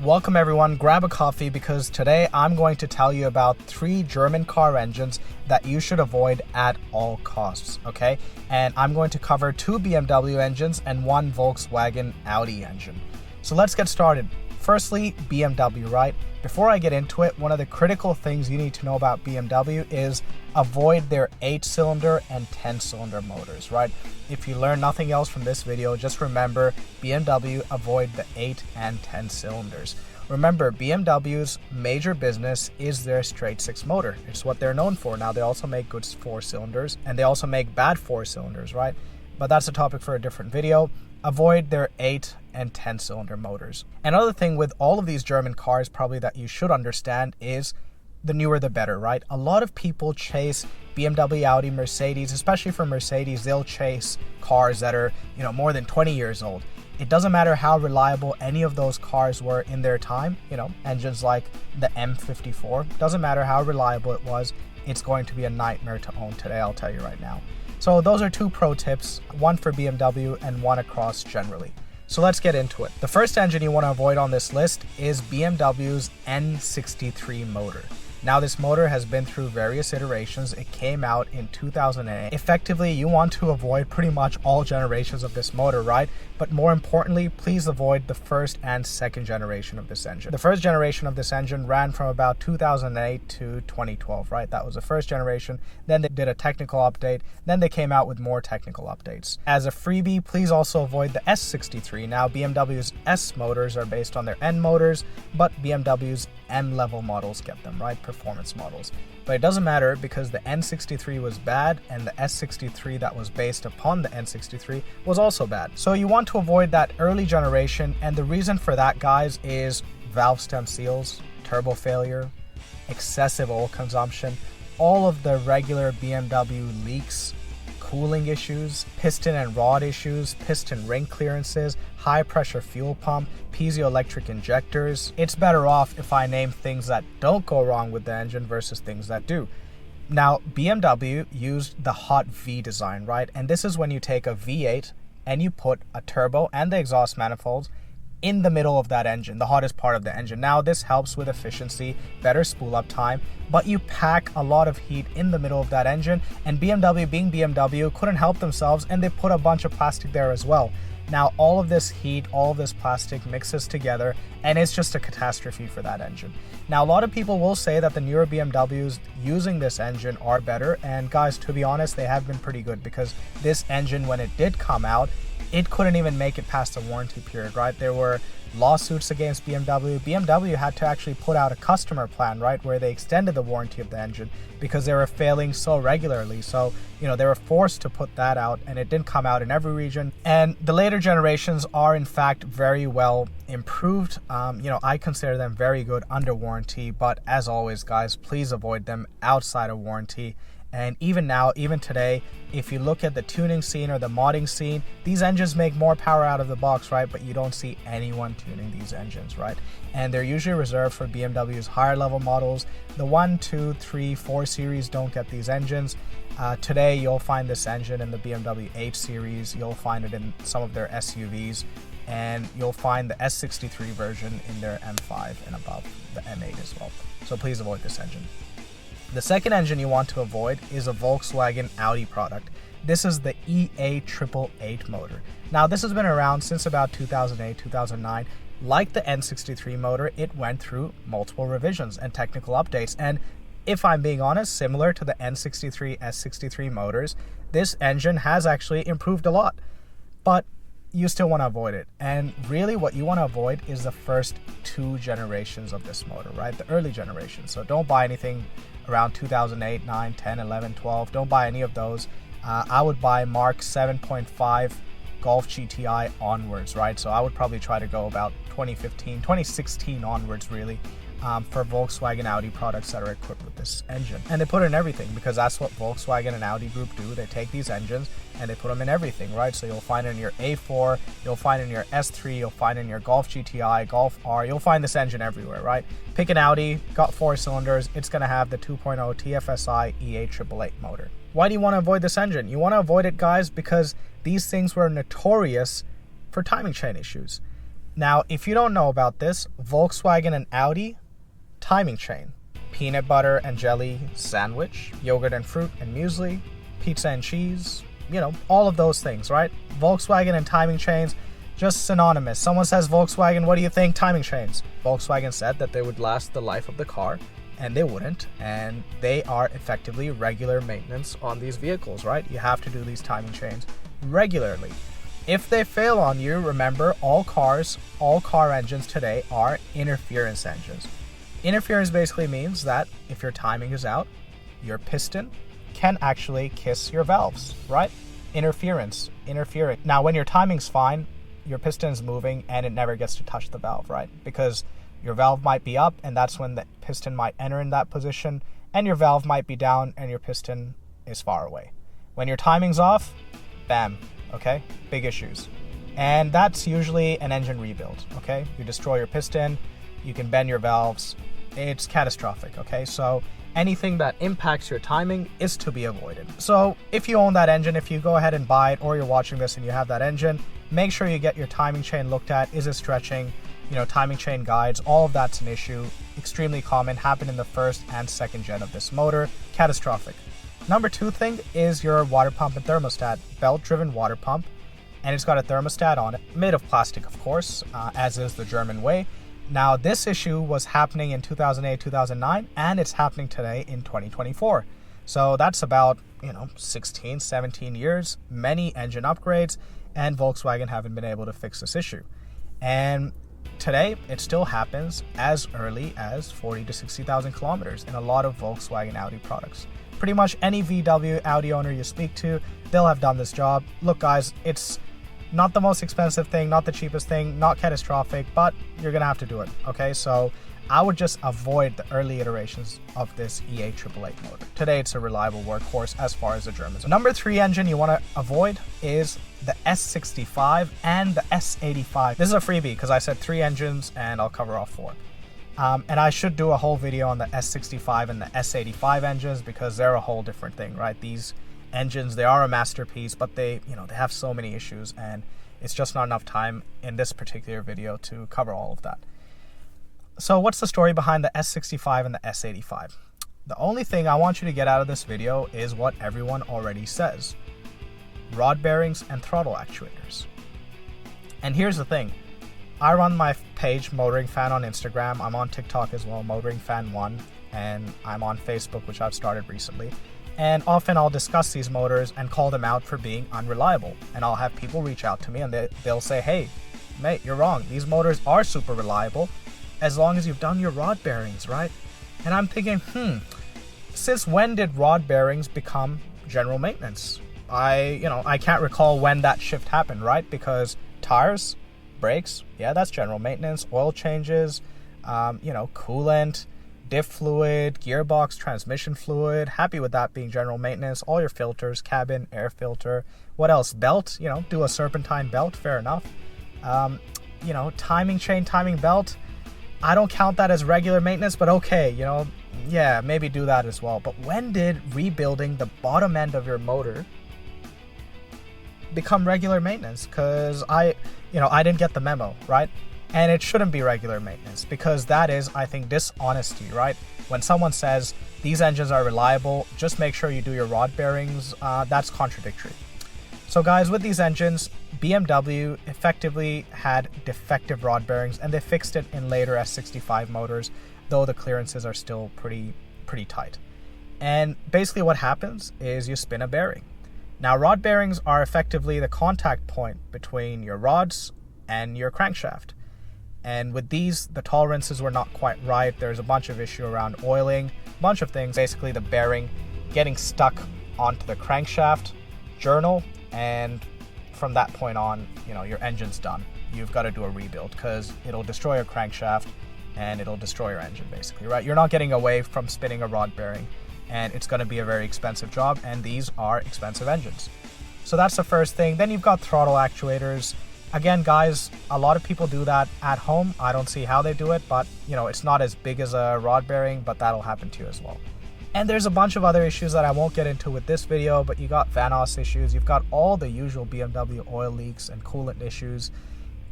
Welcome everyone, grab a coffee because today I'm going to tell you about 3 German car engines that you should avoid at all costs, okay? And I'm going to cover 2 BMW engines and 1 Volkswagen Audi engine. So let's get started. Firstly, BMW, right? Before I get into it, one of the critical things you need to know about BMW is avoid their 8-cylinder and 10-cylinder motors, right? If you learn nothing else from this video, just remember BMW, avoid the 8 and 10 cylinders. Remember, BMW's major business is their straight 6 motor. It's what they're known for. Now, they also make good 4 cylinders and they also make bad 4 cylinders, right? But that's a topic for a different video. Avoid their 8 and 10 cylinder motors. Another thing with all of these German cars probably that you should understand is the newer the better, right? A lot of people chase BMW, Audi, Mercedes, especially for Mercedes, they'll chase cars that are, more than 20 years old. It doesn't matter how reliable any of those cars were in their time, engines like the M54, doesn't matter how reliable it was, it's going to be a nightmare to own today, I'll tell you right now. So those are 2 pro tips, one for BMW and one across generally. So let's get into it. The first engine you want to avoid on this list is BMW's N63 motor. Now this motor has been through various iterations. It came out in 2008. Effectively, you want to avoid pretty much all generations of this motor, right? But more importantly, please avoid the first and second generation of this engine. The first generation of this engine ran from about 2008 to 2012, right? That was the first generation. Then they did a technical update. Then they came out with more technical updates. As a freebie, please also avoid the S63. Now BMW's S motors are based on their N motors, but BMW's M level models get them, right? Performance models. But it doesn't matter because the N63 was bad and the S63 that was based upon the N63 was also bad. So you want to avoid that early generation, and the reason for that, guys, is valve stem seals, turbo failure, excessive oil consumption, all of the regular BMW leaks, cooling issues, piston and rod issues, piston ring clearances, high pressure fuel pump, piezoelectric injectors. It's better off if I name things that don't go wrong with the engine versus things that do. Now, BMW used the hot V design, right? And this is when you take a V8 and you put a turbo and the exhaust manifolds in the middle of that engine, the hottest part of the engine. Now, this helps with efficiency, better spool up time, but you pack a lot of heat in the middle of that engine, and BMW, being BMW, couldn't help themselves and they put a bunch of plastic there as well. Now, all of this heat, all of this plastic mixes together and it's just a catastrophe for that engine. Now, a lot of people will say that the newer BMWs using this engine are better, and guys, to be honest, they have been pretty good because this engine, when it did come out, it couldn't even make it past the warranty period, right? There were lawsuits against BMW. BMW had to actually put out a customer plan, right, where they extended the warranty of the engine because they were failing so regularly. So, they were forced to put that out, and it didn't come out in every region. And the later generations are, in fact, very well improved. I consider them very good under warranty, but as always, guys, please avoid them outside of warranty. And even now, even today, if you look at the tuning scene or the modding scene, these engines make more power out of the box, right? But you don't see anyone tuning these engines, right? And they're usually reserved for BMW's higher level models. The 1, 2, 3, 4 series don't get these engines. Today, you'll find this engine in the BMW 8 series. You'll find it in some of their SUVs. And you'll find the S63 version in their M5 and above, the M8 as well. So please avoid this engine. The second engine you want to avoid is a Volkswagen Audi product. This is the EA888 motor. Now, this has been around since about 2008, 2009. Like the N63 motor, it went through multiple revisions and technical updates. And if I'm being honest, similar to the N63, S63 motors, this engine has actually improved a lot. But you still want to avoid it. And really what you want to avoid is the first 2 generations of this motor, right? The early generation. So don't buy anything around 2008, 9, 10, 11, 12. Don't buy any of those. I would buy Mark 7.5 Golf GTI onwards, right? So I would probably try to go about 2015, 2016 onwards, really, for Volkswagen Audi products that are equipped with this engine. And they put it in everything because that's what Volkswagen and Audi Group do. They take these engines and they put them in everything, right? So you'll find it in your A4, you'll find it in your S3, you'll find it in your Golf GTI, Golf R, you'll find this engine everywhere, right? Pick an Audi, got 4 cylinders, it's gonna have the 2.0 TFSI EA888 motor. Why do you want to avoid this engine? You want to avoid it, guys, because these things were notorious for timing chain issues. Now, if you don't know about this, Volkswagen and Audi, timing chain. Peanut butter and jelly sandwich, yogurt and fruit and muesli, pizza and cheese, all of those things, right? Volkswagen and timing chains, just synonymous. Someone says Volkswagen, what do you think? Timing chains. Volkswagen said that they would last the life of the car, and they wouldn't, and they are effectively regular maintenance on these vehicles, right? You have to do these timing chains regularly. If they fail on you, remember, all car engines today are interference engines. Interference basically means that if your timing is out, your piston can actually kiss your valves, right? Interfering. Now, when your timing's fine, your piston is moving and it never gets to touch the valve, right? Because your valve might be up and that's when the piston might enter in that position, and your valve might be down and your piston is far away. When your timing's off, bam, okay? Big issues. And that's usually an engine rebuild, okay? You destroy your piston, you can bend your valves, it's catastrophic, okay? So anything that impacts your timing is to be avoided. So if you own that engine, if you go ahead and buy it, or you're watching this and you have that engine, make sure you get your timing chain looked at. Is it stretching? Timing chain guides, all of that's an issue. Extremely common, happened in the first and second gen of this motor. Catastrophic. Number 2 thing is your water pump and thermostat. Belt-driven water pump, and it's got a thermostat on it, made of plastic, of course, as is the German way. Now, this issue was happening in 2008, 2009, and it's happening today in 2024. So that's about, 16, 17 years, many engine upgrades, and Volkswagen haven't been able to fix this issue. And today, it still happens as early as 40 to 60,000 kilometers in a lot of Volkswagen Audi products. Pretty much any VW Audi owner you speak to, they'll have done this job. Look, guys, it's not the most expensive thing, not the cheapest thing, not catastrophic, but you're gonna have to do it, okay? So I would just avoid the early iterations of this EA888 motor. Today, it's a reliable workhorse as far as the Germans. Number 3 engine you wanna avoid is the S65 and the S85. This is a freebie because I said 3 engines and I'll cover all 4. And I should do a whole video on the S65 and the S85 engines because they're a whole different thing, right? These engines, they are a masterpiece, but they have so many issues, and it's just not enough time in this particular video to cover all of that. So what's the story behind the S65 and the S85? The only thing I want you to get out of this video is what everyone already says: rod bearings and throttle actuators. And here's the thing. I run my page, Motoring Fan, on Instagram. I'm on TikTok as well, Motoring Fan 1, and I'm on Facebook, which I've started recently. And often I'll discuss these motors and call them out for being unreliable. And I'll have people reach out to me and they'll say, hey, mate, you're wrong. These motors are super reliable as long as you've done your rod bearings, right? And I'm thinking, since when did rod bearings become general maintenance? I can't recall when that shift happened, right? Because tires, brakes, yeah, that's general maintenance. Oil changes, coolant, diff fluid, gearbox, transmission fluid, happy with that being general maintenance. All your filters, cabin, air filter. What else? Belt, do a serpentine belt, fair enough. Timing chain, timing belt, I don't count that as regular maintenance, but okay, yeah, maybe do that as well. But when did rebuilding the bottom end of your motor become regular maintenance? Because I didn't get the memo, right? And it shouldn't be regular maintenance, because that is, I think, dishonesty, right? When someone says these engines are reliable, just make sure you do your rod bearings, that's contradictory. So guys, with these engines, BMW effectively had defective rod bearings, and they fixed it in later S65 motors, though the clearances are still pretty tight. And basically what happens is you spin a bearing. Now, rod bearings are effectively the contact point between your rods and your crankshaft. And with these, the tolerances were not quite right. There's a bunch of issue around oiling, a bunch of things. Basically, the bearing getting stuck onto the crankshaft journal, and from that point on, your engine's done. You've got to do a rebuild because it'll destroy your crankshaft and it'll destroy your engine, basically, right? You're not getting away from spinning a rod bearing, and it's going to be a very expensive job, and these are expensive engines. So that's the first thing. Then you've got throttle actuators. Again, guys, a lot of people do that at home. I don't see how they do it, but it's not as big as a rod bearing, but that'll happen to you as well. And there's a bunch of other issues that I won't get into with this video, but you got Vanos issues, you've got all the usual BMW oil leaks and coolant issues.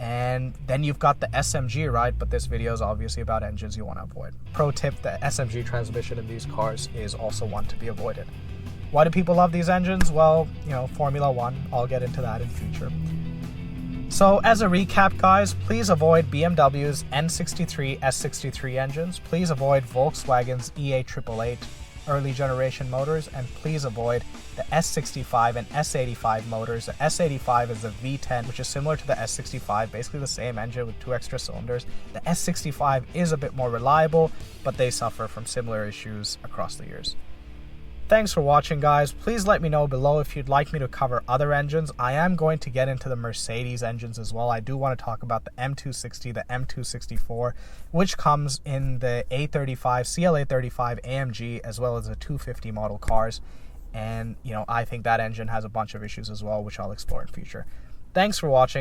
And then you've got the SMG, right? But this video is obviously about engines you want to avoid. Pro tip, the SMG transmission in these cars is also one to be avoided. Why do people love these engines? Well, you know, Formula One. I'll get into that in future. So as a recap, guys, please avoid BMW's N63, S63 engines. Please avoid Volkswagen's EA888 early generation motors, and please avoid the S65 and S85 motors. The S85 is the V10, which is similar to the S65, basically the same engine with 2 extra cylinders. The S65 is a bit more reliable, but they suffer from similar issues across the years. Thanks for watching, guys. Please let me know below if you'd like me to cover other engines. I am going to get into the Mercedes engines as well. I do want to talk about the M260, the M264, which comes in the A35, CLA35 AMG, as well as the 250 model cars. And, you know, I think that engine has a bunch of issues as well, which I'll explore in future. Thanks for watching.